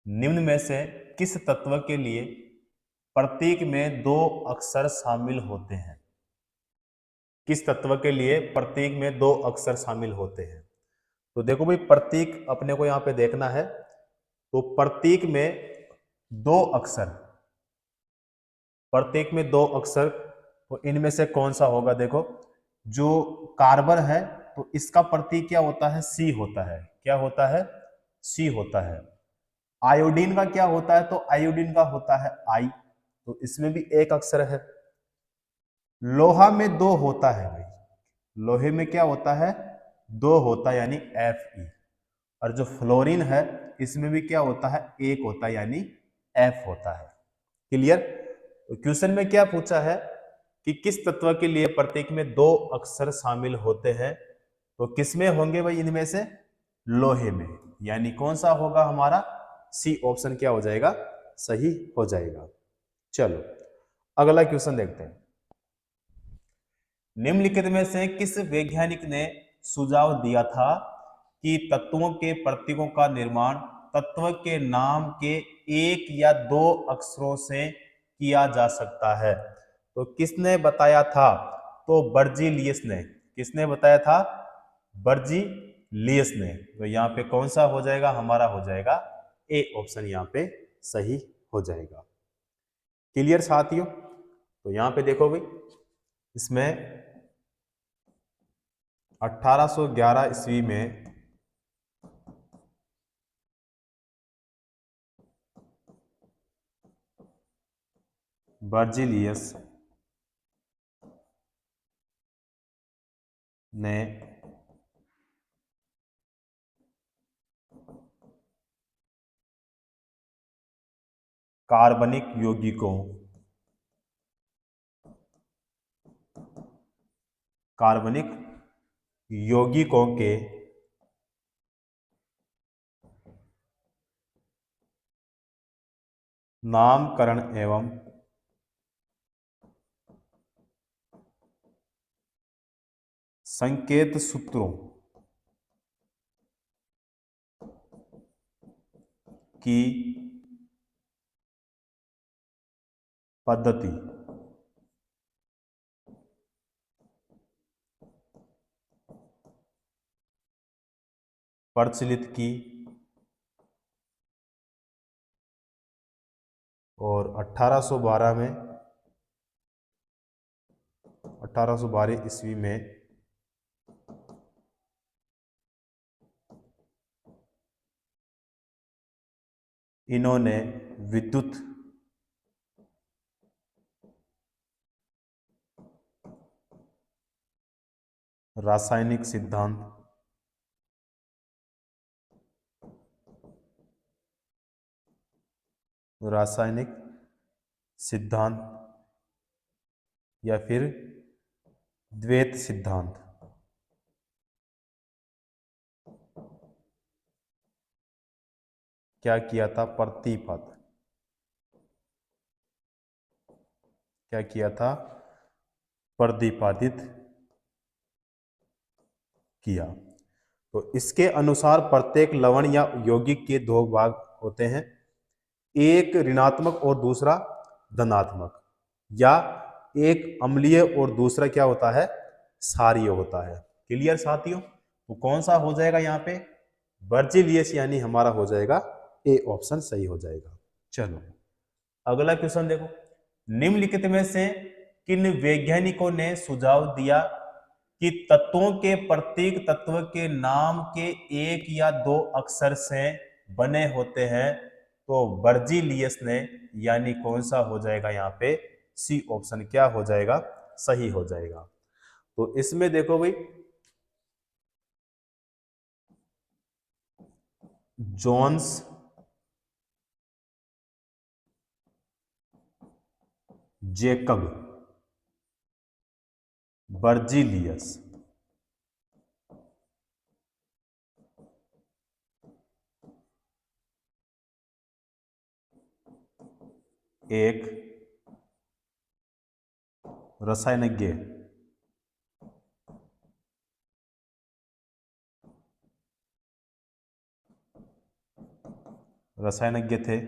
निम्न में से किस तत्व के लिए प्रतीक में दो अक्षर शामिल होते हैं? किस तत्व के लिए प्रतीक में दो अक्षर शामिल होते हैं? तो देखो भाई, प्रतीक अपने को यहां पे देखना है। तो प्रतीक में दो अक्षर, तो इनमें से कौन सा होगा? देखो, जो कार्बन है तो इसका प्रतीक क्या होता है? सी होता है। क्या होता है? सी होता है। आयोडीन का क्या होता है? तो आयोडीन का होता है आई, तो इसमें भी एक अक्षर है। लोहा में दो होता है भाई, लोहे में क्या होता है? दो होता है, यानी एफ ई। और जो फ्लोरीन है इसमें भी क्या होता है? एक होता है, यानी एफ होता है। क्लियर? तो क्वेश्चन में क्या पूछा है कि किस तत्व के लिए प्रतीक में दो अक्षर शामिल होते हैं? तो किसमें होंगे भाई? इनमें से लोहे में, यानी कौन सा होगा हमारा? सी ऑप्शन क्या हो जाएगा? सही हो जाएगा। चलो अगला क्वेश्चन देखते हैं। निम्नलिखित में से किस वैज्ञानिक ने सुझाव दिया था कि तत्वों के प्रतीकों का निर्माण तत्व के नाम के एक या दो अक्षरों से किया जा सकता है? तो किसने बताया था? तो बर्जीलियस ने। किसने बताया था? बर्जीलियस ने। तो यहाँ पे कौन सा हो जाएगा? हमारा हो जाएगा ए ऑप्शन यहाँ पे सही हो जाएगा। क्लियर साथियों? तो यहाँ पे देखो भाई, इसमें 1811 ईस्वी में बर्जिलियस ने कार्बनिक यौगिकों के नामकरण एवं संकेत सूत्रों की पद्धति प्रचलित की और 1812 ईस्वी में इन्होंने विद्युत रासायनिक सिद्धांत या फिर द्वैत सिद्धांत क्या किया था? प्रतिपादित किया। तो इसके अनुसार प्रत्येक लवण या यौगिक के दो भाग होते हैं, एक ऋणात्मक और दूसरा धनात्मक, या एक अम्लीय और दूसरा क्या होता है? क्षारीय होता है। क्लियर साथियों? तो कौन सा हो जाएगा यहाँ पे? बर्जिलियस, यानी हमारा हो जाएगा ए ऑप्शन सही हो जाएगा। चलो अगला क्वेश्चन देखो। निम्नलिखित में से किन वैज्ञानिकों ने सुझाव दिया कि तत्वों के प्रत्येक तत्व के नाम के एक या दो अक्षर से बने होते हैं? तो बर्जीलियस ने, यानी कौन सा हो जाएगा यहाँ पे? सी ऑप्शन क्या हो जाएगा? सही हो जाएगा। तो इसमें देखो भाई, जोन्स जेकब बर्जीलियस एक रसायनज्ञ रसायनज्ञ थे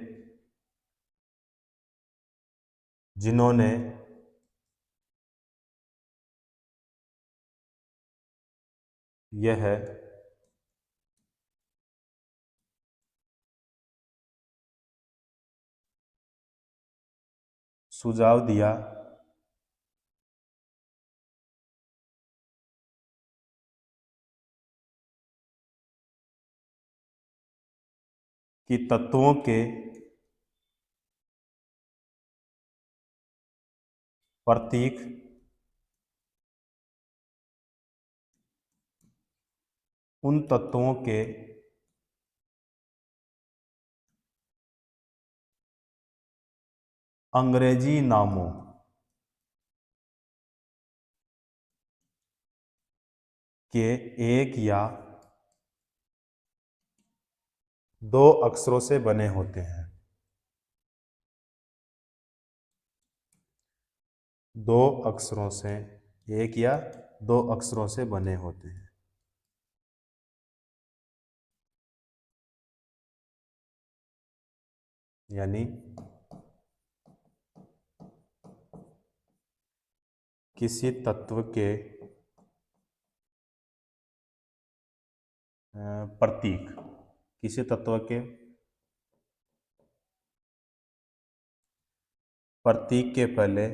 जिन्होंने यह सुझाव दिया कि तत्वों के प्रतीक उन तत्वों के अंग्रेजी नामों के एक या दो अक्षरों से बने होते हैं। दो अक्षरों से, एक या दो अक्षरों से बने होते हैं। यानी किसी तत्व के प्रतीक, किसी तत्व के प्रतीक के पहले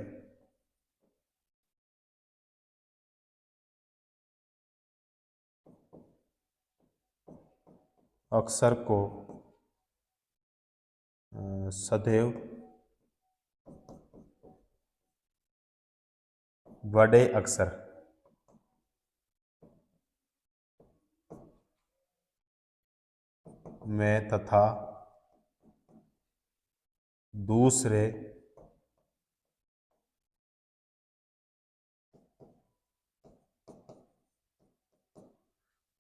अक्षर को सदैव बड़े अक्षर में तथा दूसरे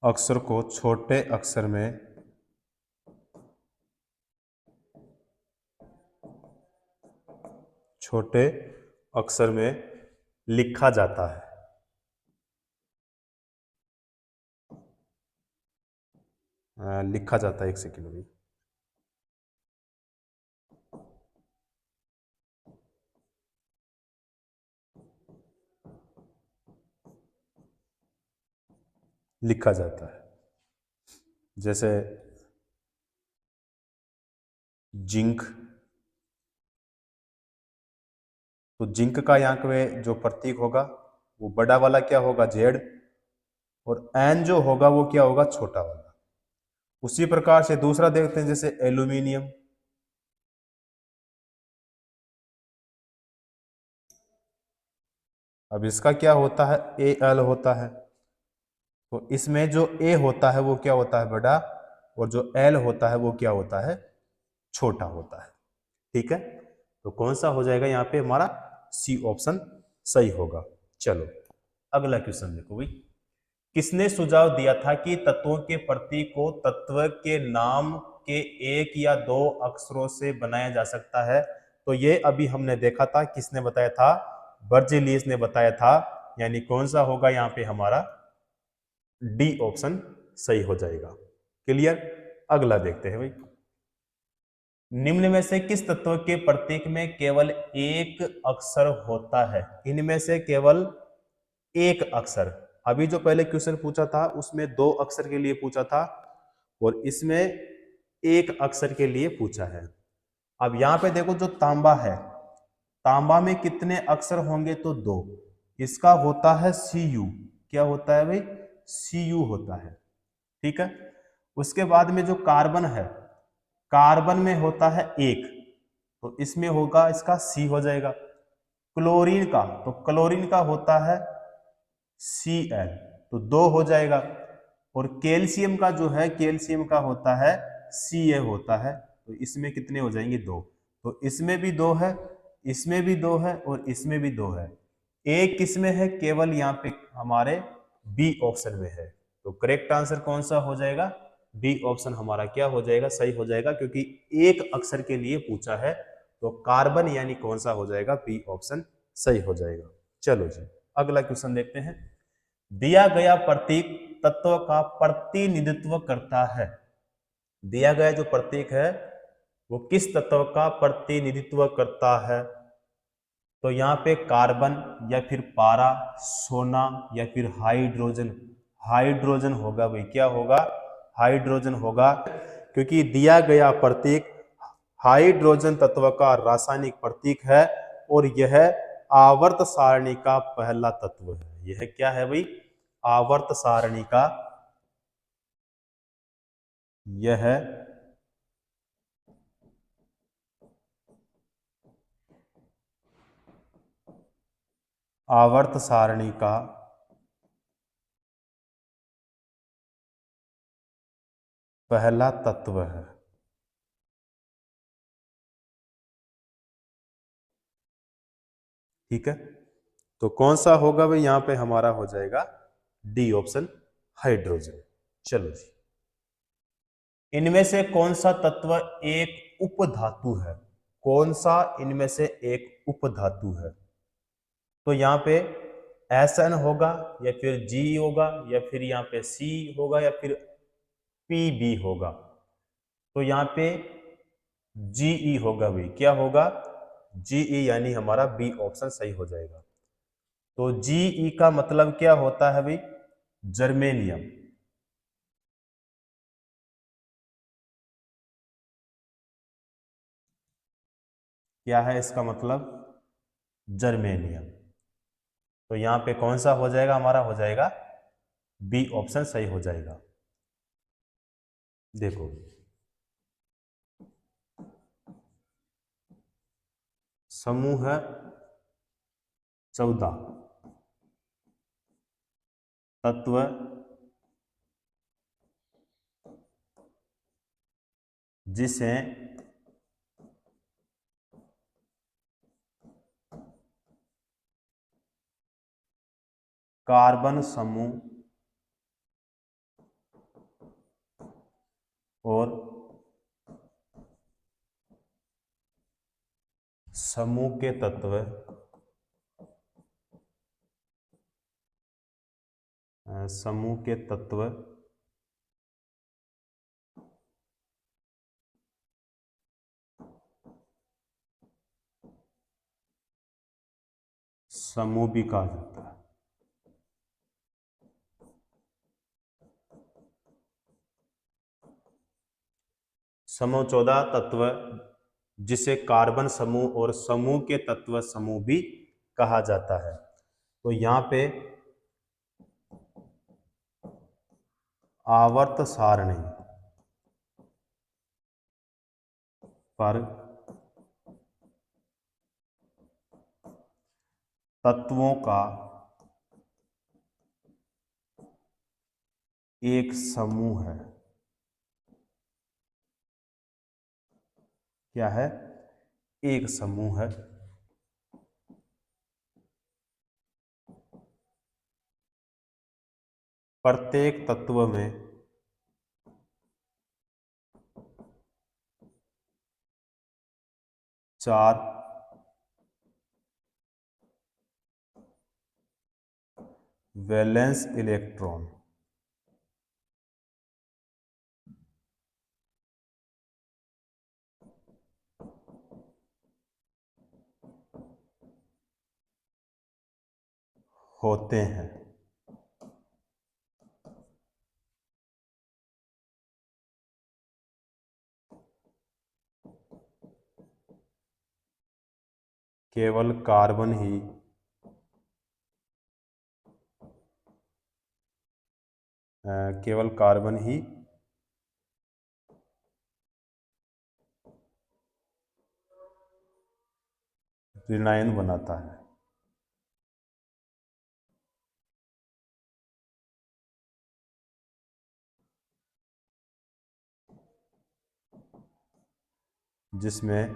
अक्षर को छोटे अक्षर में लिखा जाता है। लिखा जाता है, एक सेकेंड में। लिखा जाता है, जैसे जिंक। तो जिंक का यहाँ पे जो प्रतीक होगा वो बड़ा वाला क्या होगा, जेड, और एन जो होगा वो क्या होगा, छोटा वाला। उसी प्रकार से दूसरा देखते हैं, जैसे एल्यूमिनियम। अब इसका क्या होता है, ए एल होता है। तो इसमें जो ए होता है वो क्या होता है, बड़ा, और जो एल होता है वो क्या होता है, छोटा होता है। ठीक है, तो कौन सा हो जाएगा यहाँ पे हमारा, सी ऑप्शन सही होगा। चलो अगला क्वेश्चन देखो भाई। किसने सुझाव दिया था कि तत्वों के प्रतीक को तत्व के नाम के एक या दो अक्षरों से बनाया जा सकता है? तो ये अभी हमने देखा था, किसने बताया था, बर्जेलियस ने बताया था। यानी कौन सा होगा यहाँ पे हमारा, डी ऑप्शन सही हो जाएगा। क्लियर। अगला देखते हैं भाई। निम्न में से किस तत्व के प्रतीक में केवल एक अक्षर होता है? इनमें से केवल एक अक्षर। अभी जो पहले क्वेश्चन पूछा था उसमें दो अक्षर के लिए पूछा था, और इसमें एक अक्षर के लिए पूछा है। अब यहां पे देखो, जो तांबा है, तांबा में कितने अक्षर होंगे, तो दो। इसका होता है Cu। क्या होता है भाई, Cu होता है। ठीक है। उसके बाद में जो कार्बन है, कार्बन में होता है एक, तो इसमें होगा इसका C हो जाएगा। क्लोरीन का, तो क्लोरीन का होता है Cl, तो दो हो जाएगा। और कैल्शियम का जो है, कैल्शियम का होता है Ca होता है, तो इसमें कितने हो जाएंगे, दो। तो इसमें भी दो है, इसमें भी दो है, और इसमें भी दो है। एक किसमें है, केवल यहाँ पे हमारे बी ऑप्शन में है। तो करेक्ट आंसर कौन सा हो जाएगा, बी ऑप्शन हमारा क्या हो जाएगा, सही हो जाएगा, क्योंकि एक अक्षर के लिए पूछा है। तो कार्बन यानी कौन सा हो जाएगा, बी ऑप्शन सही हो जाएगा। चलो जी अगला क्वेश्चन देखते हैं। दिया गया प्रतीक तत्व का प्रतिनिधित्व करता है। दिया गया जो प्रतीक है वो किस तत्व का प्रतिनिधित्व करता है? तो यहाँ पे कार्बन या फिर पारा, सोना या फिर हाइड्रोजन। हाइड्रोजन होगा भाई, क्या होगा? हाइड्रोजन होगा, क्योंकि दिया गया प्रतीक हाइड्रोजन तत्व का रासायनिक प्रतीक है और यह आवर्त सारणी का पहला तत्व है। यह क्या है भाई? आवर्त सारणी का, यह आवर्त सारणी का पहला तत्व है। ठीक है, तो कौन सा होगा भाई? यहां पे हमारा हो जाएगा डी ऑप्शन, हाइड्रोजन। चलो जी, इनमें से कौन सा तत्व एक उपधातु है? कौन सा इनमें से एक उपधातु है? तो यहाँ पे एस एन होगा या फिर जी होगा या फिर यहाँ पे सी होगा या फिर पी बी होगा? तो यहाँ पे जीई होगा भाई, क्या होगा? जीई, यानी हमारा बी ऑप्शन सही हो जाएगा। तो जीई का मतलब क्या होता है भाई? जर्मेनियम। क्या है इसका मतलब? जर्मेनियम। तो यहाँ पे कौन सा हो जाएगा? हमारा हो जाएगा बी ऑप्शन सही हो जाएगा। देखो, समूह है 14, तत्व जिसे कार्बन समूह और समूह के तत्व, समूह के तत्व समूह भी कहा जाता है। समूह 14 तत्व जिसे कार्बन समूह और समूह के तत्व समूह भी कहा जाता है। तो यहाँ पे आवर्त सारणी पर तत्वों का एक समूह है। क्या है? एक समूह है। प्रत्येक तत्व में चार वैलेंस इलेक्ट्रॉन होते हैं। केवल कार्बन ही केवल कार्बन ही ऋणायन बनाता है। जिसमें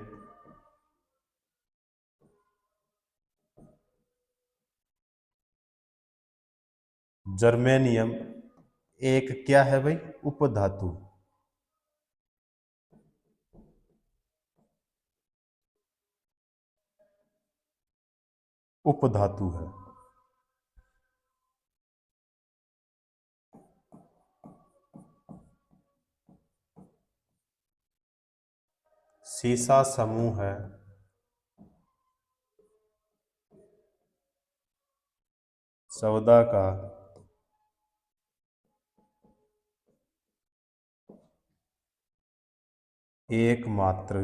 जर्मेनियम एक क्या है भाई? उपधातु। उपधातु है। सीसा समूह है सौदा का एकमात्र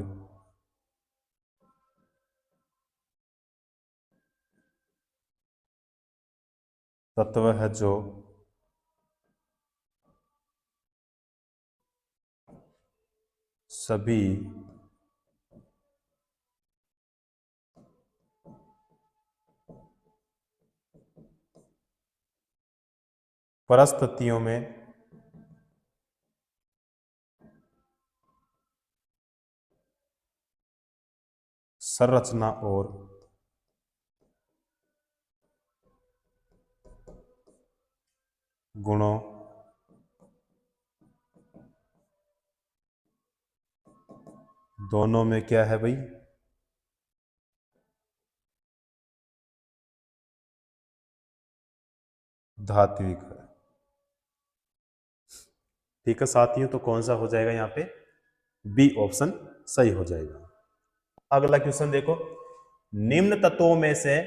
तत्व है जो सभी परिस्थितियों में संरचना और गुणों दोनों में क्या है भाई, धात्विक है। ठीक है साथियों, तो कौन सा हो जाएगा यहाँ पे, बी ऑप्शन सही हो जाएगा। अगला क्वेश्चन देखो, निम्न तत्वों में से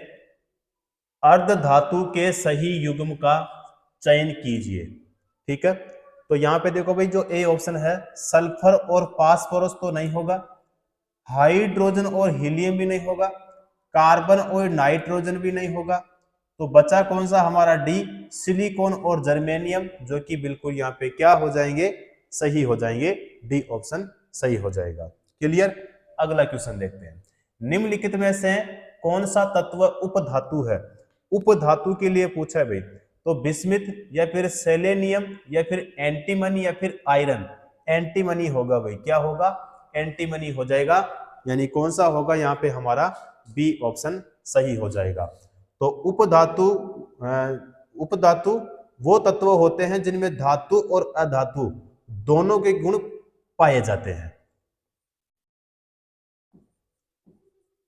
अर्ध धातु के सही युग्म का चयन कीजिए। ठीक है, तो यहां पे देखो भाई, जो ए ऑप्शन है सल्फर और फास्फोरस तो नहीं होगा, हाइड्रोजन और हीलियम भी नहीं होगा, कार्बन और नाइट्रोजन भी नहीं होगा, तो बचा कौन सा हमारा डी, सिलिकॉन और जर्मेनियम, जो कि बिल्कुल यहाँ पे क्या हो जाएंगे, सही हो जाएंगे, डी ऑप्शन सही हो जाएगा। क्लियर। अगला क्वेश्चन देखते हैं, निम्नलिखित में से कौन सा तत्व उपधातु है। उपधातु के लिए पूछा है भाई, तो बिस्मिथ या फिर सेलेनियम या फिर एंटीमनी या फिर आयरन। एंटीमनी होगा भाई, क्या होगा, एंटीमनी हो जाएगा, यानी कौन सा होगा यहाँ पे हमारा बी ऑप्शन सही हो जाएगा। तो उपधातु उपधातु वो तत्व होते हैं जिनमें धातु और अधातु दोनों के गुण पाए जाते हैं।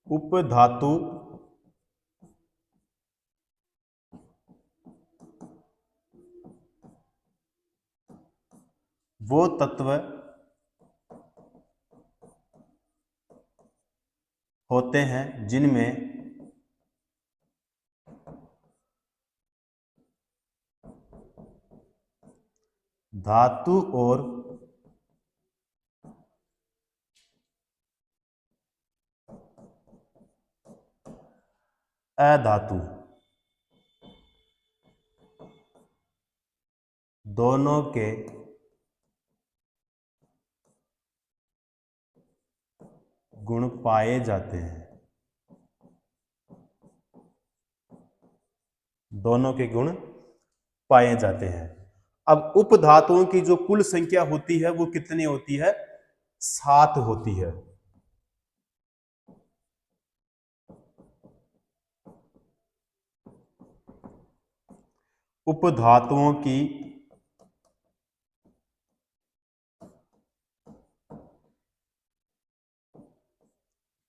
उपधातु वो तत्व होते हैं जिनमें धातु और अधातु दोनों के गुण पाए जाते हैं। दोनों के गुण पाए जाते हैं। अब उपधातुओं की जो कुल संख्या होती है वो कितनी होती है, 7 होती है। उपधातुओं की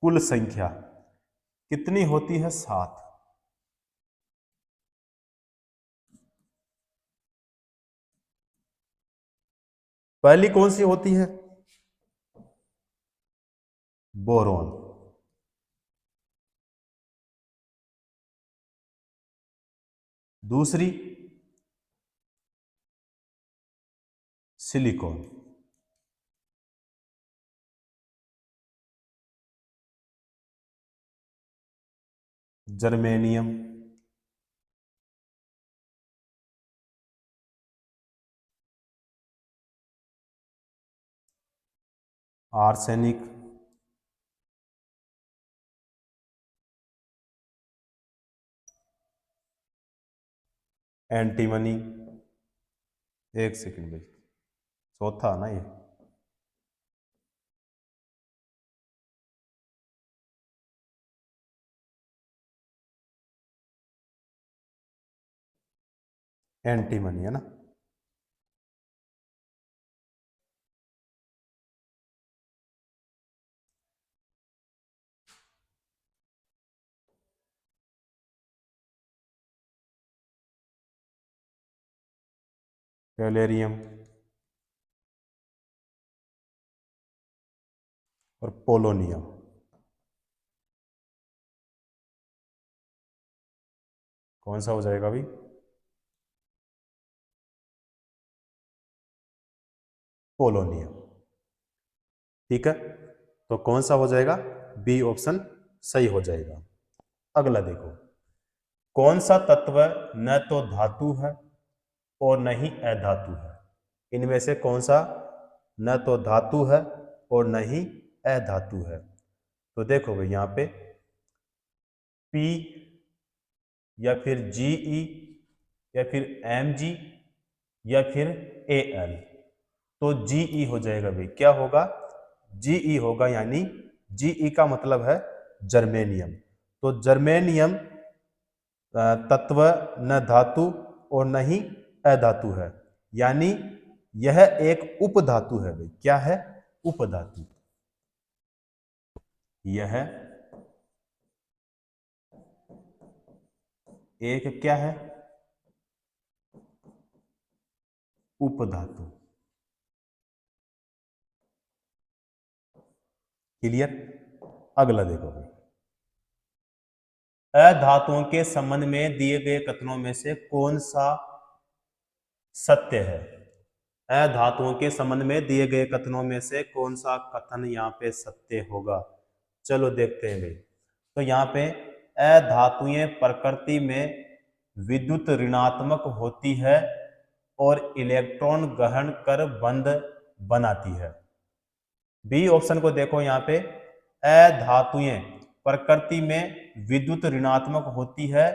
कुल संख्या कितनी होती है, 7। पहली कौन सी होती है, बोरोन। दूसरी सिलिकॉन। जर्मेनियम। आर्सेनिक। एंटीमनी। एक सेकंड भाई, चौथा ना ये, एंटीमनी है ना। गैलेरियम। और पोलोनियम। कौन सा हो जाएगा भाई? पोलोनियम। ठीक है, तो कौन सा हो जाएगा? बी ऑप्शन सही हो जाएगा। अगला देखो, कौन सा तत्व न तो धातु है और न ही अधातु है? इनमें से कौन सा न तो धातु है और न ही अधातु है? तो देखो भाई, यहाँ पे P या फिर Ge या फिर Mg या फिर Al। तो Ge हो जाएगा भाई। क्या होगा? Ge होगा, यानी Ge का मतलब है जर्मेनियम। तो जर्मेनियम तत्व न धातु और न ही अधातु है, यानी यह एक उपधातु है भाई। क्या है? उपधातु। यह एक क्या है? उपधातु। क्लियर? अगला देखो भाई, अधातुओं के संबंध में दिए गए कथनों में से कौन सा सत्य है? अधातुओं के संबंध में दिए गए कथनों में से कौन सा कथन यहाँ पे सत्य होगा? चलो देखते हैं भाई। तो यहाँ पे अधातुएं प्रकृति में विद्युत ऋणात्मक होती है और इलेक्ट्रॉन ग्रहण कर बंध बनाती है। बी ऑप्शन को देखो, यहाँ पे अधातुएं प्रकृति में विद्युत ऋणात्मक होती है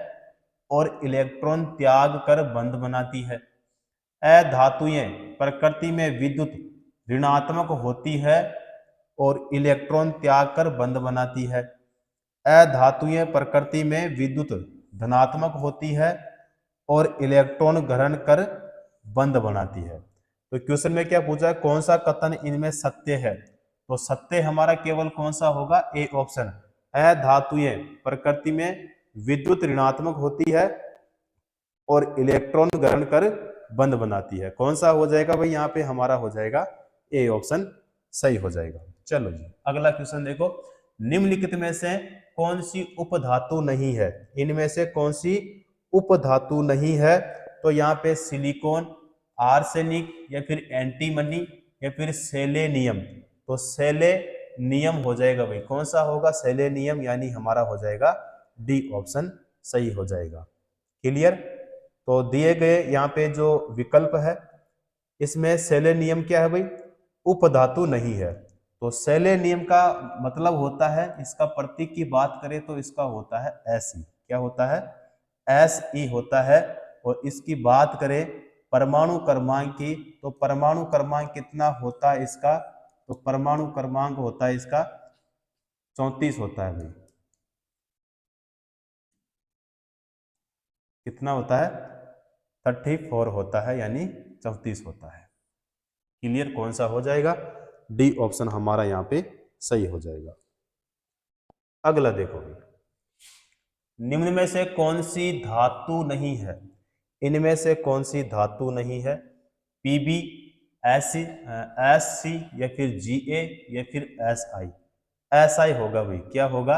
और इलेक्ट्रॉन त्याग कर बंध बनाती है। अधातुएं प्रकृति में विद्युत ऋणात्मक होती है और इलेक्ट्रॉन त्याग कर बंध बनाती है। अधातुएं प्रकृति में विद्युत धनात्मक होती है और इलेक्ट्रॉन ग्रहण कर बंध बनाती है। तो क्वेश्चन में क्या पूछा है? कौन सा कथन इनमें सत्य है? तो सत्य हमारा केवल कौन सा होगा? A option. अधातुएं प्रकृति में विद्युत ऋणात्मक होती है और इलेक्ट्रॉन ग्रहण कर बंध बनाती है। कौन सा हो जाएगा भाई? यहाँ पे हमारा हो जाएगा ए ऑप्शन सही हो जाएगा। चलो जी, अगला क्वेश्चन देखो, निम्नलिखित में से कौन सी उपधातु नहीं है? इनमें से कौन सी उपधातु नहीं है? तो यहाँ पे सिलिकॉन, आर्सेनिक या फिर एंटीमनी या फिर सेलेनियम। तो सेलेनियम हो जाएगा भाई। कौन सा होगा? सेलेनियम, यानी हमारा हो जाएगा डी ऑप्शन सही हो जाएगा। क्लियर? तो दिए गए यहाँ पे जो विकल्प है, इसमें सेलेनियम क्या है भाई? उपधातु नहीं है। तो सेलेनियम का मतलब होता है, इसका प्रतीक की बात करें तो इसका होता है Fe। क्या होता है? Se होता है। और इसकी बात करें परमाणु क्रमांक की, तो परमाणु क्रमांक कितना होता है इसका? तो परमाणु क्रमांक होता है इसका 34 होता है भाई। कितना होता है? 34 होता है, यानी 34 होता है। क्लियर? कौन सा हो जाएगा? डी ऑप्शन हमारा यहाँ पे सही हो जाएगा। अगला देखो, निम्न में से कौन सी धातु नहीं है? इनमें से कौन सी धातु नहीं है? पीबी, एससी या फिर जीए या फिर एसआई? एसआई होगा भाई। क्या होगा?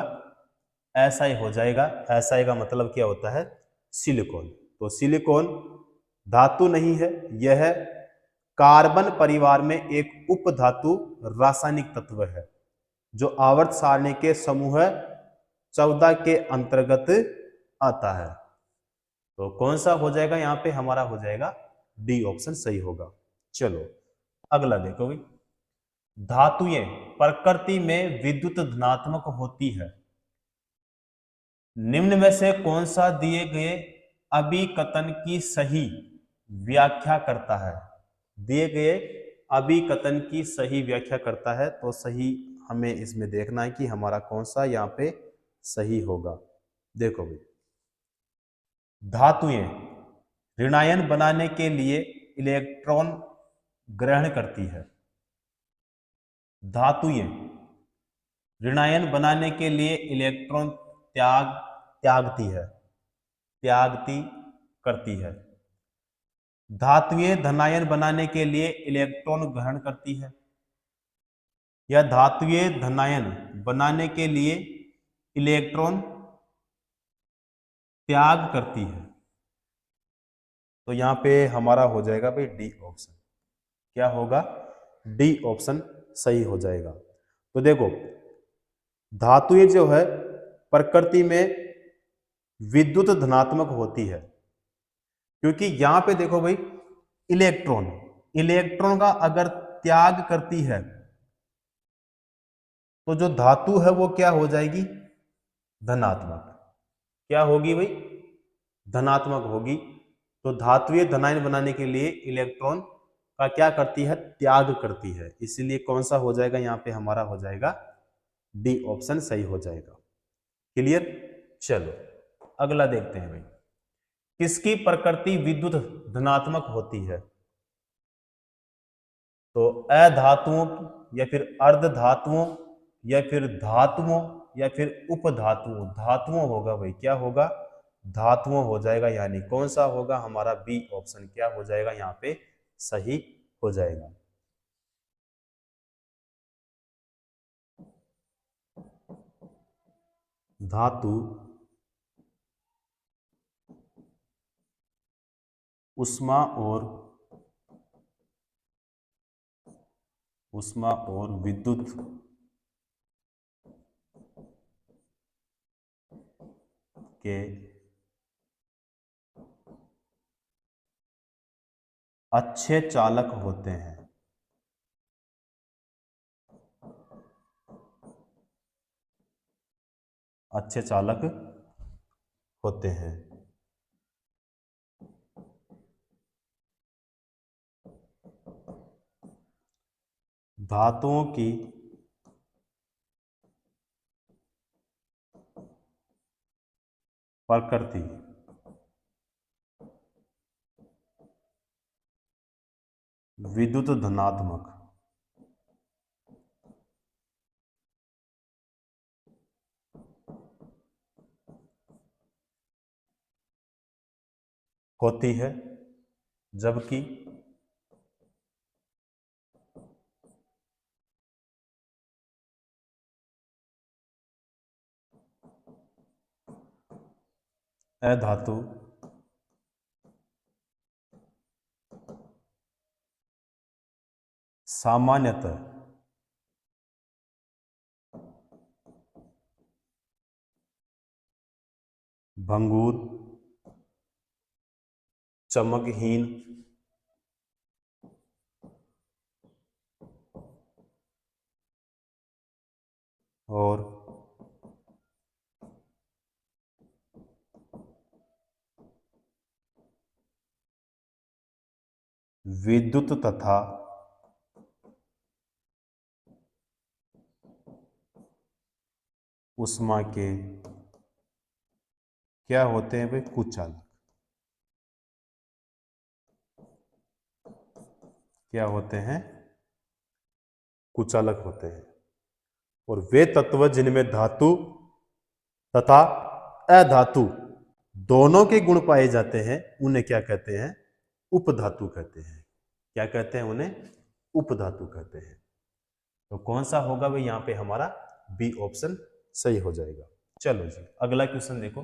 एसआई हो जाएगा। एसआई का मतलब क्या होता है? सिलिकॉन। तो सिलिकॉन धातु नहीं है, यह कार्बन परिवार में एक उपधातु रासायनिक तत्व है जो आवर्त सारणी के समूह 14 के अंतर्गत आता है। तो कौन सा हो जाएगा? यहाँ पे हमारा हो जाएगा डी ऑप्शन सही होगा। चलो अगला देखो भाई, धातुएं प्रकृति में विद्युत धनात्मक होती है। निम्न में से कौन सा दिए गए अभिकथन की सही व्याख्या करता है? दिए गए अभिकथन की सही व्याख्या करता है। तो सही हमें इसमें देखना है कि हमारा कौन सा यहाँ पे सही होगा। देखो भाई, धातुएं ऋणायन बनाने के लिए इलेक्ट्रॉन ग्रहण करती है। धातुएं ऋणायन बनाने के लिए इलेक्ट्रॉन त्यागती करती है। धातुएं धनायन बनाने के लिए इलेक्ट्रॉन ग्रहण करती है। या धात्विय धनायन बनाने के लिए इलेक्ट्रॉन त्याग करती है। तो यहां पे हमारा हो जाएगा भाई डी ऑप्शन। क्या होगा? डी ऑप्शन सही हो जाएगा। तो देखो, धातुएं जो है प्रकृति में विद्युत धनात्मक होती है, क्योंकि यहां पे देखो भाई, इलेक्ट्रॉन इलेक्ट्रॉन का अगर त्याग करती है तो जो धातु है वो क्या हो जाएगी? धनात्मक। क्या होगी भाई? धनात्मक होगी। तो धातुएं धनायन बनाने के लिए इलेक्ट्रॉन का क्या करती है? त्याग करती है। इसीलिए कौन सा हो जाएगा यहाँ पे? हमारा हो जाएगा डी ऑप्शन सही हो जाएगा। क्लियर? चलो अगला देखते हैं भाई, किसकी प्रकृति विद्युत धनात्मक होती है? तो अधातुओं या फिर अर्ध धातुओं या फिर धातुओं या फिर उपधातुओं? धातुओं होगा भाई। क्या होगा? धातुओं हो जाएगा। यानी कौन सा होगा? हमारा बी ऑप्शन क्या हो जाएगा? यहाँ पे सही हो जाएगा। धातु ऊष्मा और विद्युत के अच्छे चालक होते हैं। अच्छे चालक होते हैं। धातुओं की प्रकृति विद्युत धनात्मक होती है, जबकि अधातु सामान्यतः भंगुर, चमकहीन और विद्युत तथा ऊष्मा के क्या होते हैं भाई? कुचालक। क्या होते हैं? कुचालक होते हैं। और वे तत्व जिनमें धातु तथा अधातु दोनों के गुण पाए जाते हैं उन्हें क्या कहते हैं? उपधातु कहते हैं। क्या कहते हैं? उन्हें उपधातु कहते हैं। तो कौन सा होगा भाई? यहाँ पे हमारा बी ऑप्शन सही हो जाएगा। चलो जी अगला क्वेश्चन देखो,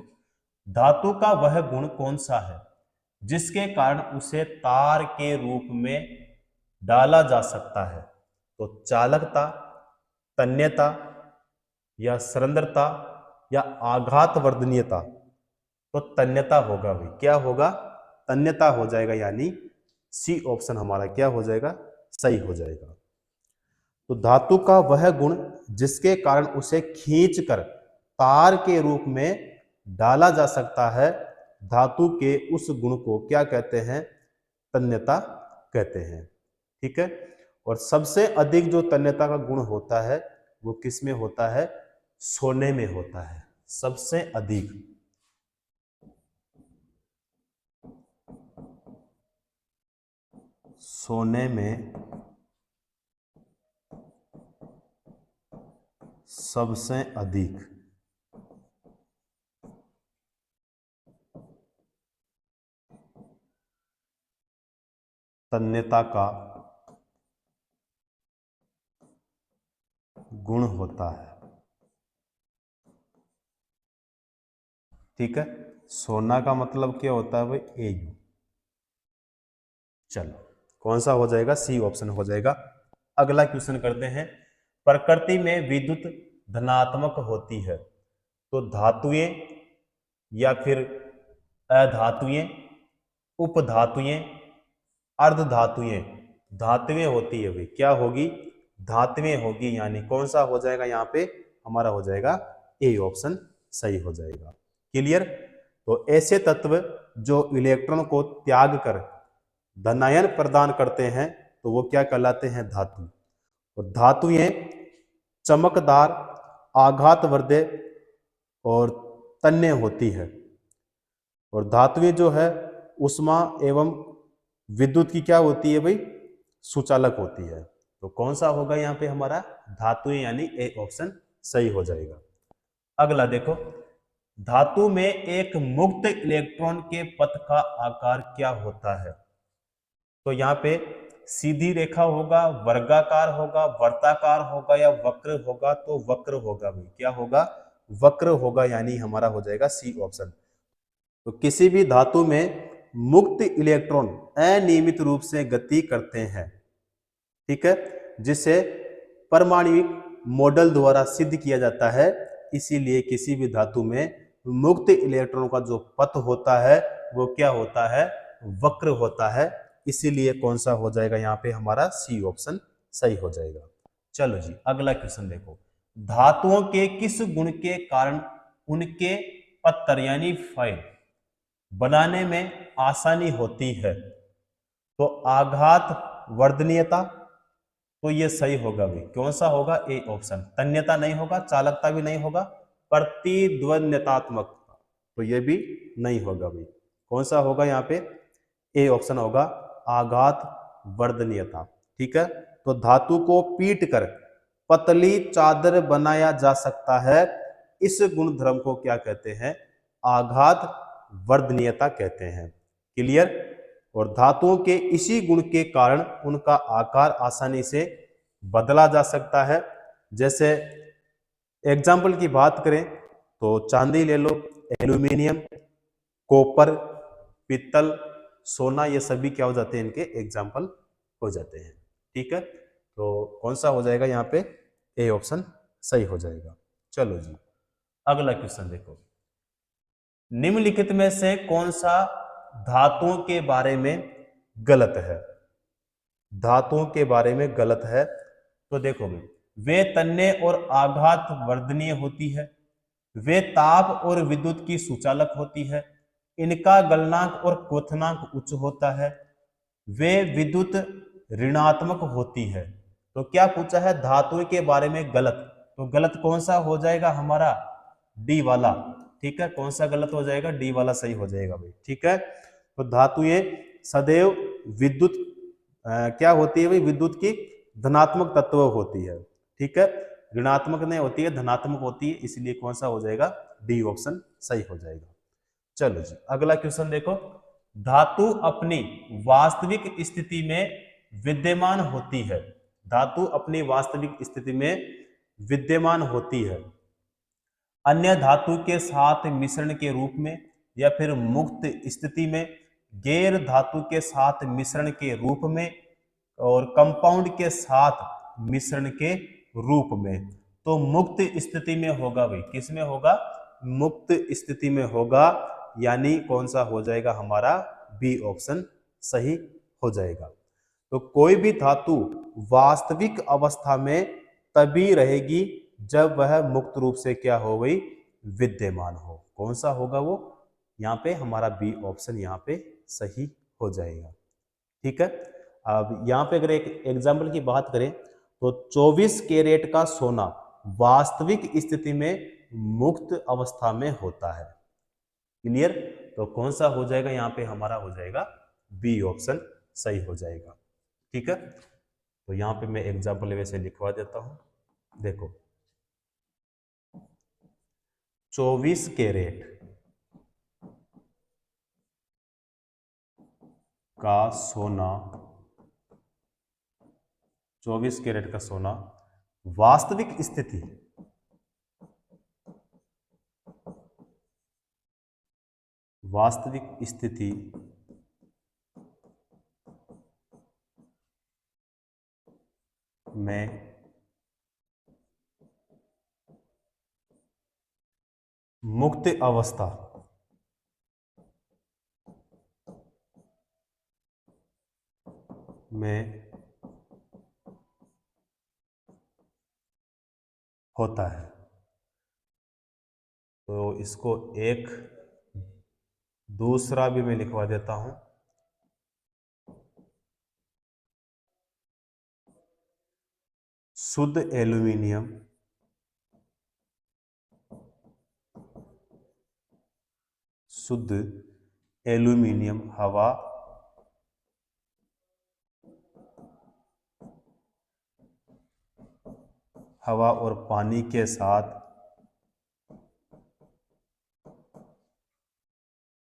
धातु का वह गुण कौन सा है जिसके कारण उसे तार के रूप में डाला जा सकता है? तो चालकता, तन्यता या सरंध्रता या आघात वर्धनीयता? तो तन्यता होगा भाई। क्या होगा? तन्यता हो जाएगा। यानी सी ऑप्शन हमारा क्या हो जाएगा? सही हो जाएगा। तो धातु का वह गुण जिसके कारण उसे खींचकर तार के रूप में डाला जा सकता है, धातु के उस गुण को क्या कहते हैं? तन्यता कहते हैं। ठीक है। और सबसे अधिक जो तन्यता का गुण होता है वो किस में होता है? सोने में होता है। सबसे अधिक सोने में सबसे अधिक तन्यता का गुण होता है। ठीक है, सोना का मतलब क्या होता है भाई, Au। चलो कौन सा हो जाएगा, सी ऑप्शन हो जाएगा। अगला क्वेश्चन करते हैं, प्रकृति में विद्युत धनात्मक होती है तो धातुएं या फिर अधातुएं, उपधातुएं, अर्धधातुएं, धातुएं होती है भाई, क्या होगी, धातुएं होगी, यानी कौन सा हो जाएगा यहाँ पे हमारा हो जाएगा ए ऑप्शन सही हो जाएगा। क्लियर। तो ऐसे तत्व जो इलेक्ट्रॉन को त्याग कर धनायन प्रदान करते हैं तो वो क्या कहलाते हैं, धातु। और धातुएं चमकदार, आघातवर्धक और तन्य होती है। और धातुएं जो है उष्मा एवं विद्युत की क्या होती है भाई, सुचालक होती है। तो कौन सा होगा यहाँ पे हमारा, धातुएं, यानी ए ऑप्शन सही हो जाएगा। अगला देखो, धातु में एक मुक्त इलेक्ट्रॉन के पथ का आकार क्या होता है। तो यहाँ पे सीधी रेखा होगा, वर्गाकार होगा, वर्ताकार होगा या वक्र होगा, तो वक्र होगा भाई, क्या होगा, वक्र होगा, यानी हमारा हो जाएगा सी ऑप्शन। तो किसी भी धातु में मुक्त इलेक्ट्रॉन अनियमित रूप से गति करते हैं, ठीक है, जिसे परमाणुिक मॉडल द्वारा सिद्ध किया जाता है। इसीलिए किसी भी धातु में मुक्त इलेक्ट्रॉन का जो पथ होता है वो क्या होता है, वक्र होता है। इसीलिए कौन सा हो जाएगा यहाँ पे हमारा सी ऑप्शन सही हो जाएगा। चलो जी अगला क्वेश्चन देखो, धातुओं के किस गुण के कारण उनके पत्थर यानी फाइल बनाने में आसानी होती है। तो आघात वर्धनीयता, तो ये सही होगा भी, कौन सा होगा, ए ऑप्शन। तन्यता नहीं होगा, चालकता भी नहीं होगा, प्रतिद्वंद्वतात्मकता, तो ये भी नहीं होगा भी। कौन सा होगा यहाँ पे, ए ऑप्शन होगा, आघात वर्धनीयता। ठीक है, तो धातु को पीट कर पतली चादर बनाया जा सकता है, इस गुण धर्म को क्या कहते हैं, आघात वर्धनीयता कहते हैं। क्लियर। और धातुओं के इसी गुण के कारण उनका आकार आसानी से बदला जा सकता है। जैसे एग्जाम्पल की बात करें तो चांदी ले लो, एल्यूमिनियम, कॉपर, पित्तल, सोना, ये सभी क्या हो जाते हैं, इनके एग्जाम्पल हो जाते हैं। ठीक है, तो कौन सा हो जाएगा यहाँ पे, ए ऑप्शन सही हो जाएगा। चलो जी अगला क्वेश्चन देखो, निम्नलिखित में से कौन सा धातुओं के बारे में गलत है। धातुओं के बारे में गलत है, तो देखो भाई, वे तन्य और आघात वर्धनीय होती है, वे ताप और विद्युत की सुचालक होती है, इनका गलनांक और क्वथनांक उच्च होता है, वे विद्युत ऋणात्मक होती है। तो क्या पूछा है, धातुओं के बारे में गलत, तो गलत कौन सा हो जाएगा हमारा, डी वाला। ठीक है, कौन सा गलत हो जाएगा, डी वाला सही हो जाएगा भाई। ठीक है, तो धातुएं सदैव विद्युत क्या होती है भाई, विद्युत की धनात्मक तत्व होती है। ठीक है, ऋणात्मक नहीं होती है, धनात्मक होती है, इसलिए कौन सा हो जाएगा, डी ऑप्शन सही हो जाएगा। चलो जी अगला क्वेश्चन देखो, धातु अपनी वास्तविक स्थिति में विद्यमान होती है। धातु अपनी वास्तविक स्थिति में विद्यमान होती है अन्य धातु के साथ मिश्रण के रूप में, या फिर मुक्त स्थिति में, गैर धातु के साथ मिश्रण के रूप में, और कंपाउंड के साथ मिश्रण के रूप में। तो मुक्त स्थिति में होगा भाई, किस में होगा, मुक्त स्थिति में होगा, यानी कौन सा हो जाएगा हमारा, बी ऑप्शन सही हो जाएगा। तो कोई भी धातु वास्तविक अवस्था में तभी रहेगी जब वह मुक्त रूप से क्या हो गई, विद्यमान हो। कौन सा होगा वो, यहाँ पे हमारा बी ऑप्शन यहाँ पे सही हो जाएगा। ठीक है, अब यहाँ पे अगर एक एग्जाम्पल की बात करें तो 24 कैरेट का सोना वास्तविक स्थिति में मुक्त अवस्था में होता है। क्लियर, तो कौन सा हो जाएगा यहाँ पे हमारा हो जाएगा बी ऑप्शन सही हो जाएगा। ठीक है, तो यहाँ पे मैं एग्जाम्पल वैसे लिखवा देता हूं, देखो 24 कैरेट का सोना, 24 कैरेट का सोना वास्तविक स्थिति, वास्तविक स्थिति में मुक्त अवस्था में होता है। तो इसको एक दूसरा भी मैं लिखवा देता हूं। शुद्ध एल्यूमिनियम शुद्ध एल्यूमिनियम हवा और पानी के साथ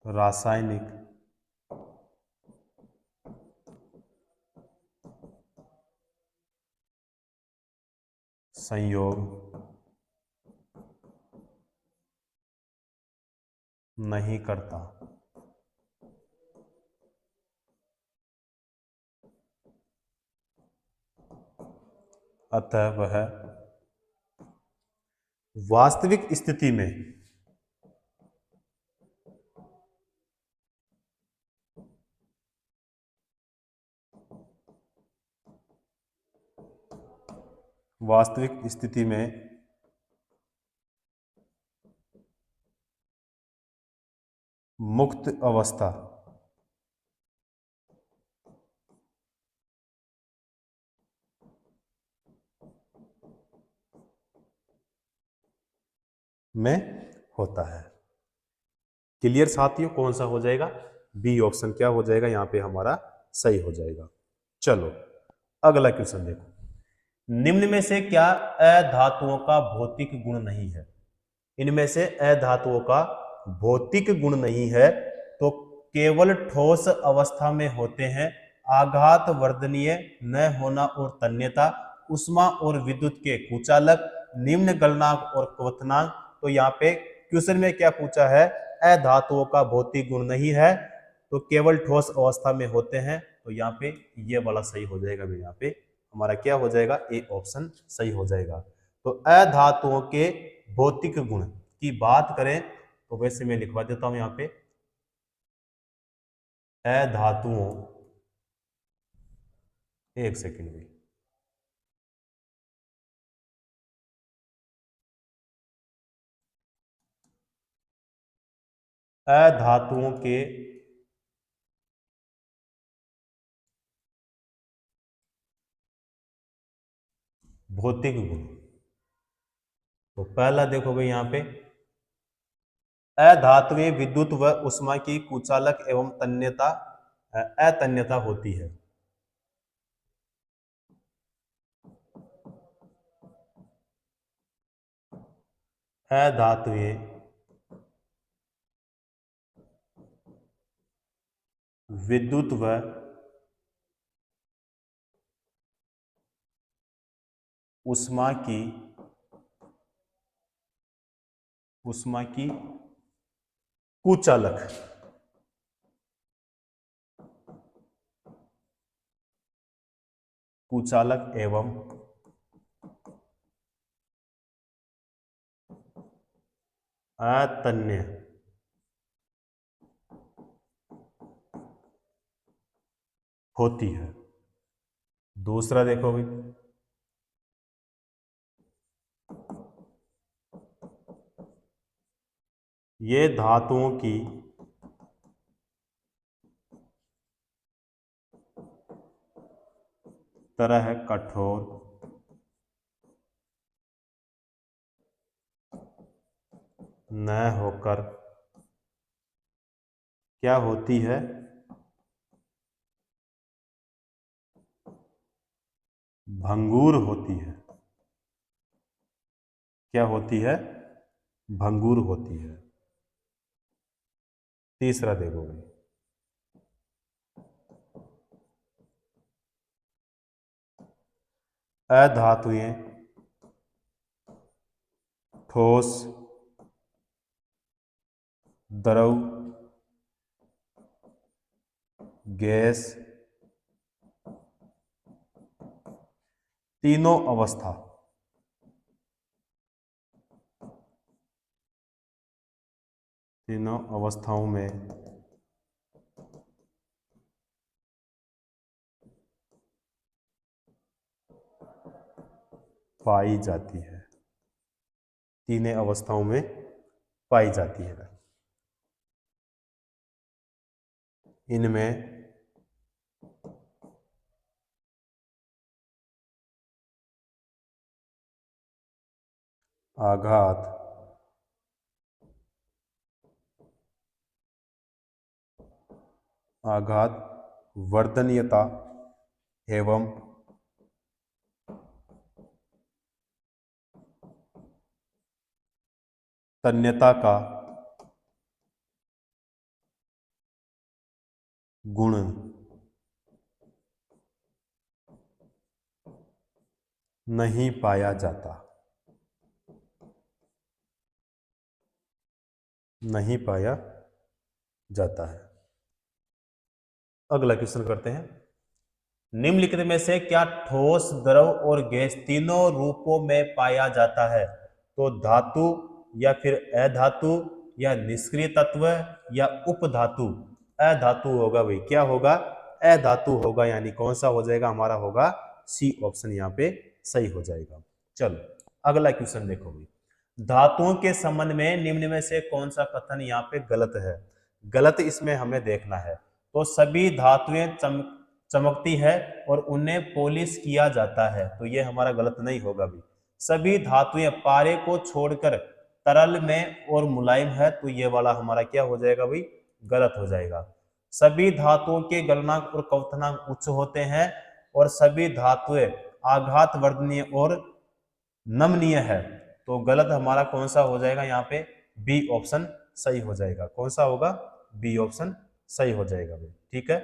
रासायनिक संयोग नहीं करता। अतः वह वास्तविक स्थिति में वास्तविक स्थिति में मुक्त अवस्था में होता है। क्लियर साथियों, कौन सा हो जाएगा? बी ऑप्शन क्या हो जाएगा यहाँ पे हमारा सही हो जाएगा। चलो अगला क्वेश्चन देखो। निम्न में से क्या अधातुओं का भौतिक गुण नहीं है? इनमें से अधातुओं का भौतिक गुण नहीं है तो केवल ठोस अवस्था में होते हैं, आघात वर्धनीय न होना और तन्यता, उष्मा और विद्युत के कुचालक, निम्न गलनांक और क्वथनांक। तो यहाँ पे क्वेश्चन में क्या पूछा है? अधातुओं का भौतिक गुण नहीं है तो केवल ठोस अवस्था में होते हैं। तो यहाँ पे ये वाला सही हो जाएगा। यहाँ पे हमारा क्या हो जाएगा? ए ऑप्शन सही हो जाएगा। तो अधातुओं के भौतिक गुण की बात करें तो वैसे मैं लिखवा देता हूं यहां पे अधातुओं, एक सेकंड में, अधातुओं के भौतिक गुण। तो पहला देखो भाई यहाँ पे अधातुएं विद्युत व उष्मा की कुचालक एवं तन्यता अतन्यता होती है। अधातुएं विद्युत व उष्मा की कुचालक एवं अतन्य होती है। दूसरा देखो भाई ये धातुओं की तरह कठोर न होकर क्या होती है? भंगुर होती है। क्या होती है? भंगुर होती है। तीसरा देखो भाई अधातुएं ठोस, द्रव, गैस, तीनों अवस्था, तीनों अवस्थाओं में पाई जाती है, तीनों अवस्थाओं में पाई जाती है। इनमें आघात, आघात वर्धनीयता एवं तन्यता का गुण नहीं पाया जाता, नहीं पाया जाता है। अगला क्वेश्चन करते हैं। निम्नलिखित में से क्या ठोस, द्रव और गैस तीनों रूपों में पाया जाता है? तो धातु या फिर अधातु या निष्क्रिय तत्व या उपधातु? अधातु होगा भाई, क्या होगा? अधातु होगा, यानी कौन सा हो जाएगा हमारा? होगा सी ऑप्शन, यहाँ पे सही हो जाएगा। चलो अगला क्वेश्चन देखो भाई। धातुओं के संबंध में निम्न में से कौन सा कथन यहाँ पे गलत है? गलत इसमें हमें देखना है। तो सभी धातुएं चमकती है और उन्हें पॉलिश किया जाता है, तो ये हमारा गलत नहीं होगा भी। सभी धातुएं पारे को छोड़कर तरल में और मुलायम है, तो ये वाला हमारा क्या हो जाएगा भाई? गलत हो जाएगा। सभी धातुओं के गलनांक और क्वथनांक उच्च होते हैं और सभी धातुएं आघात वर्धनीय और नमनीय है, तो गलत हमारा कौन सा हो जाएगा? यहाँ पे बी ऑप्शन सही हो जाएगा। कौन सा होगा? बी ऑप्शन सही हो जाएगा भाई। ठीक है,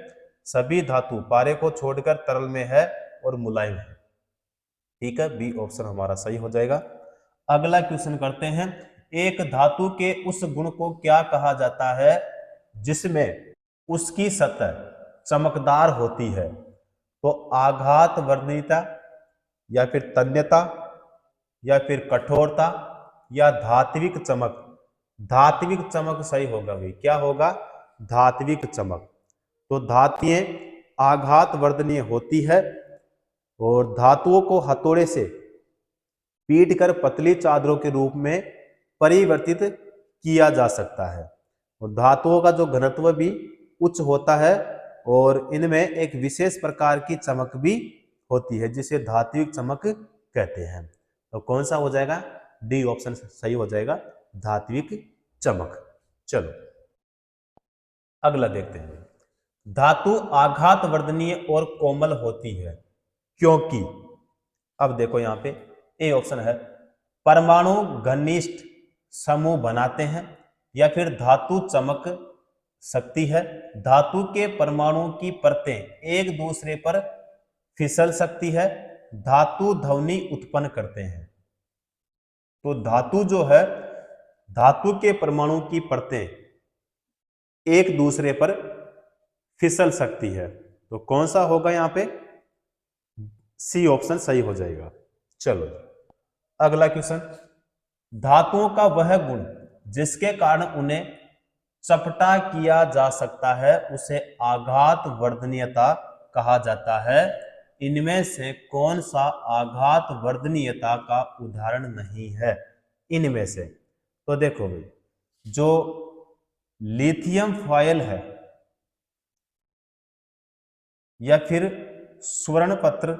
सभी धातु पारे को छोड़कर तरल में है और मुलायम है। ठीक है, बी ऑप्शन हमारा सही हो जाएगा। अगला क्वेश्चन करते हैं। एक धातु के उस गुण को क्या कहा जाता है जिसमें उसकी सतह चमकदार होती है? तो आघात वर्धनीयता या फिर तन्यता या फिर कठोरता या धात्विक चमक? धात्विक चमक सही होगा भाई। क्या होगा? धात्विक चमक। तो धातुएं आघात वर्धनीय होती है और धातुओं को हथौड़े से पीटकर पतली चादरों के रूप में परिवर्तित किया जा सकता है और धातुओं का जो घनत्व भी उच्च होता है और इनमें एक विशेष प्रकार की चमक भी होती है जिसे धात्विक चमक कहते हैं। तो कौन सा हो जाएगा? डी ऑप्शन सही हो जाएगा, धात्विक चमक। चलो अगला देखते हैं। धातु आघात वर्धनीय और कोमल होती है क्योंकि, अब देखो यहाँ पे ए ऑप्शन है, परमाणु घनिष्ठ समूह बनाते हैं, या फिर धातु चमक सकती है, धातु के परमाणुओं की परतें एक दूसरे पर फिसल सकती है, धातु ध्वनि उत्पन्न करते हैं। तो धातु जो है, धातु के परमाणु की परतें एक दूसरे पर फिसल सकती है, तो कौन सा होगा यहाँ पे? सी ऑप्शन सही हो जाएगा। चलो अगला क्वेश्चन। धातुओं का वह गुण जिसके कारण उन्हें चपटा किया जा सकता है उसे आघात वर्धनीयता कहा जाता है। इनमें से कौन सा आघात वर्धनीयता का उदाहरण नहीं है? इनमें से तो देखो भाई, जो लिथियम फॉयल है या फिर स्वर्ण पत्र,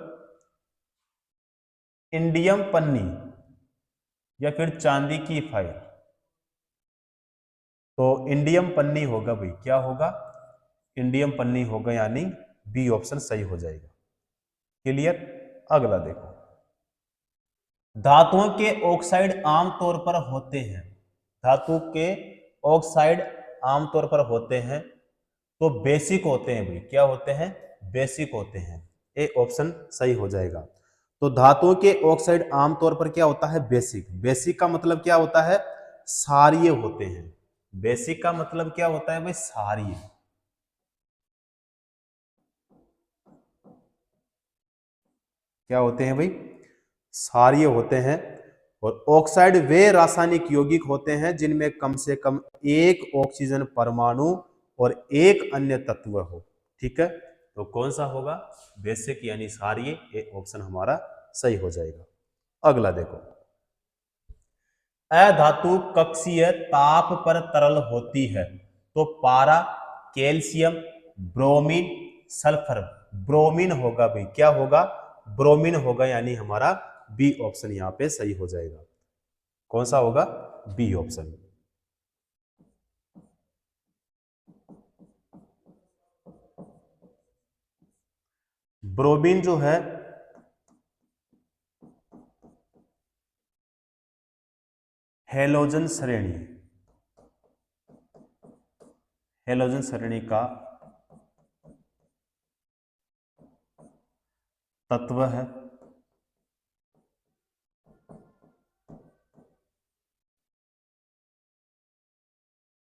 इंडियम पन्नी या फिर चांदी की फाइल, तो इंडियम पन्नी होगा भाई। क्या होगा? इंडियम पन्नी होगा, यानी बी ऑप्शन सही हो जाएगा। क्लियर? अगला देखो। धातुओं के ऑक्साइड आमतौर पर होते हैं, धातु के ऑक्साइड आमतौर पर होते हैं तो बेसिक होते हैं भाई। क्या होते हैं? बेसिक होते हैं। ए ऑप्शन सही हो जाएगा। तो धातुओं के ऑक्साइड आमतौर पर क्या होता है, बेसिक। बेसिक का मतलब क्या होता है, क्षारीय होते हैं। बेसिक का मतलब क्या होता है भाई, क्षारीय। क्या होते हैं भाई, क्षारीय होते हैं। और ऑक्साइड वे रासायनिक यौगिक होते हैं जिनमें कम से कम एक ऑक्सीजन परमाणु और एक अन्य तत्व हो। ठीक है, तो कौन सा होगा, बेसिक यानी क्षारीय, ये ऑप्शन हमारा सही हो जाएगा। अगला देखो, अधातु कक्षीय ताप पर तरल होती है तो पारा, कैल्शियम, ब्रोमीन, सल्फर। ब्रोमीन होगा भाई, क्या होगा, ब्रोमीन होगा, यानी हमारा बी ऑप्शन यहां पे सही हो जाएगा। कौन सा होगा, बी ऑप्शन। ब्रोमीन जो है हेलोजन श्रेणी, हेलोजन श्रेणी का तत्व है।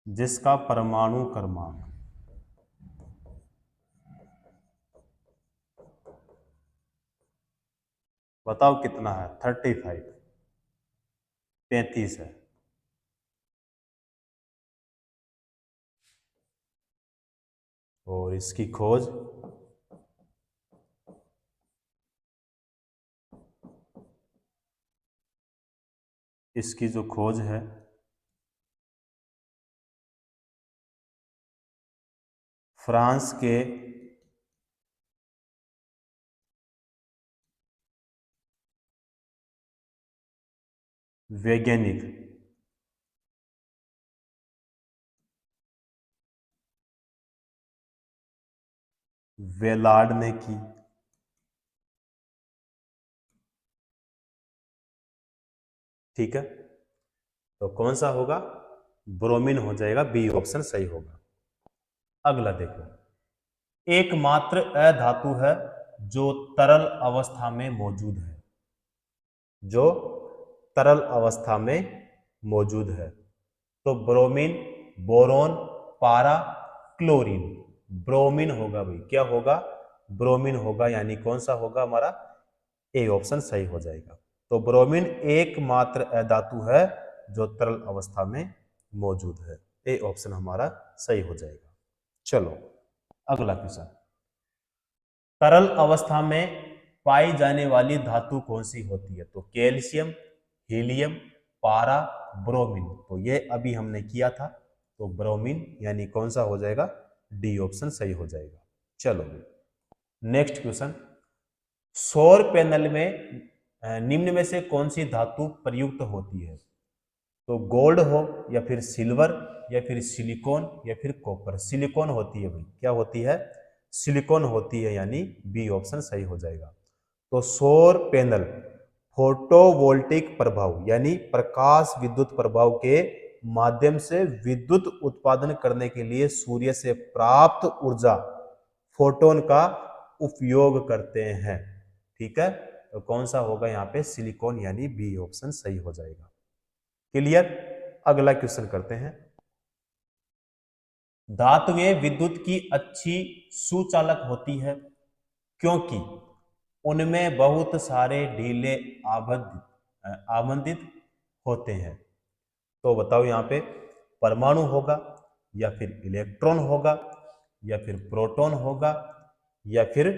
जिसका परमाणु क्रमांक बताओ कितना है, 35, 35 है। और इसकी खोज इसकी जो खोज है फ्रांस के वैज्ञानिक वेलार्ड ने की। ठीक है, तो कौन सा होगा, ब्रोमीन हो जाएगा, बी ऑप्शन सही होगा। अगला देखो, एकमात्र अधातु है जो तरल अवस्था में मौजूद है, जो तरल अवस्था में मौजूद है। तो ब्रोमीन, बोरोन, पारा, क्लोरीन। ब्रोमीन होगा भाई, क्या होगा, ब्रोमीन होगा, यानी कौन सा होगा हमारा, ए ऑप्शन सही हो जाएगा। तो ब्रोमीन एकमात्र अधातु है जो तरल अवस्था में मौजूद है, ए ऑप्शन हमारा सही हो जाएगा। चलो अगला क्वेश्चन, तरल अवस्था में पाई जाने वाली धातु कौन सी होती है, तो कैल्शियम, हीलियम, पारा, ब्रोमीन। तो ये अभी हमने किया था, तो ब्रोमीन यानी कौन सा हो जाएगा, डी ऑप्शन सही हो जाएगा। चलो नेक्स्ट क्वेश्चन, सौर पैनल में निम्न में से कौन सी धातु प्रयुक्त होती है, तो गोल्ड हो या फिर सिल्वर या फिर सिलिकॉन या फिर कॉपर। सिलिकॉन होती है भाई, क्या होती है, सिलिकॉन होती है, यानी बी ऑप्शन सही हो जाएगा। तो सौर पैनल फोटोवोल्टिक प्रभाव यानी प्रकाश विद्युत प्रभाव के माध्यम से विद्युत उत्पादन करने के लिए सूर्य से प्राप्त ऊर्जा फोटोन का उपयोग करते हैं। ठीक है, तो कौन सा होगा यहाँ पे, सिलिकॉन, यानी बी ऑप्शन सही हो जाएगा। क्लियर, अगला क्वेश्चन करते हैं, धातुएं विद्युत की अच्छी सुचालक होती है क्योंकि उनमें बहुत सारे ढीले आबंधित होते हैं। तो बताओ यहाँ पे परमाणु होगा या फिर इलेक्ट्रॉन होगा या फिर प्रोटॉन होगा या फिर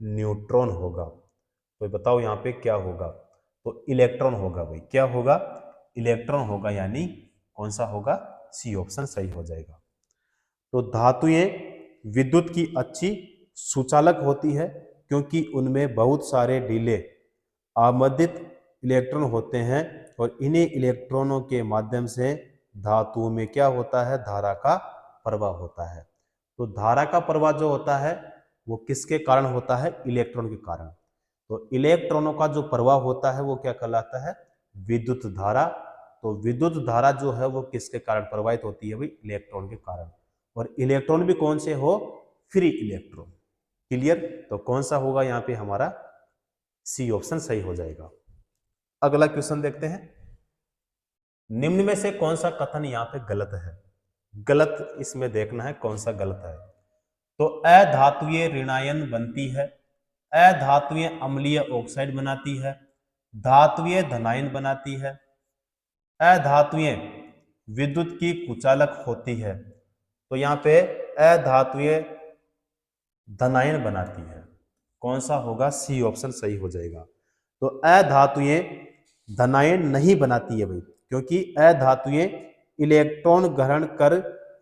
न्यूट्रॉन होगा। तो बताओ यहाँ पे क्या होगा, तो इलेक्ट्रॉन होगा भाई, क्या होगा, इलेक्ट्रॉन होगा, यानी कौन सा होगा, सी ऑप्शन सही हो जाएगा। तो धातुएं विद्युत की अच्छी सुचालक होती है क्योंकि उनमें बहुत सारे ढीले आबंधित इलेक्ट्रॉन होते हैं और इन्हीं इलेक्ट्रॉनों के माध्यम से धातुओं में क्या होता है, धारा का प्रवाह होता है। तो धारा का प्रवाह जो होता है वो किसके कारण होता है, इलेक्ट्रॉन के कारण। तो इलेक्ट्रॉनों का जो प्रवाह होता है वो क्या कहलाता है, विद्युत धारा। तो विद्युत धारा जो है वो किसके कारण प्रवाहित होती है भाई, इलेक्ट्रॉन के कारण। और इलेक्ट्रॉन भी कौन से हो, फ्री इलेक्ट्रॉन। क्लियर, तो कौन सा होगा यहाँ पे हमारा सी ऑप्शन सही हो जाएगा। अगला क्वेश्चन देखते हैं, निम्न में से कौन सा कथन यहाँ पे गलत है? गलत इसमें देखना है कौन सा गलत है। तो अधातुए ऋणायन बनती है, अधातुए अम्लीय ऑक्साइड बनाती है, धातुए धनायन बनाती है, अधातुए विद्युत की कुचालक होती है। तो यहाँ पे अधातुए धनायन बनाती है, कौन सा होगा? सी ऑप्शन सही हो जाएगा। तो अधातुए धनायन नहीं बनाती है भाई, क्योंकि अधातुए इलेक्ट्रॉन ग्रहण कर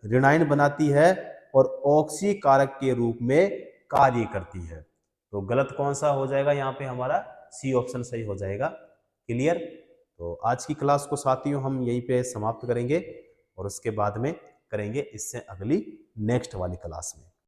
ऋणायन बनाती है और ऑक्सी कारक के रूप में कार्य करती है। तो गलत कौन सा हो जाएगा यहाँ पे? हमारा सी ऑप्शन सही हो जाएगा। क्लियर? तो आज की क्लास को साथियों हम यहीं पे समाप्त करेंगे और उसके बाद में करेंगे इससे अगली नेक्स्ट वाली क्लास में।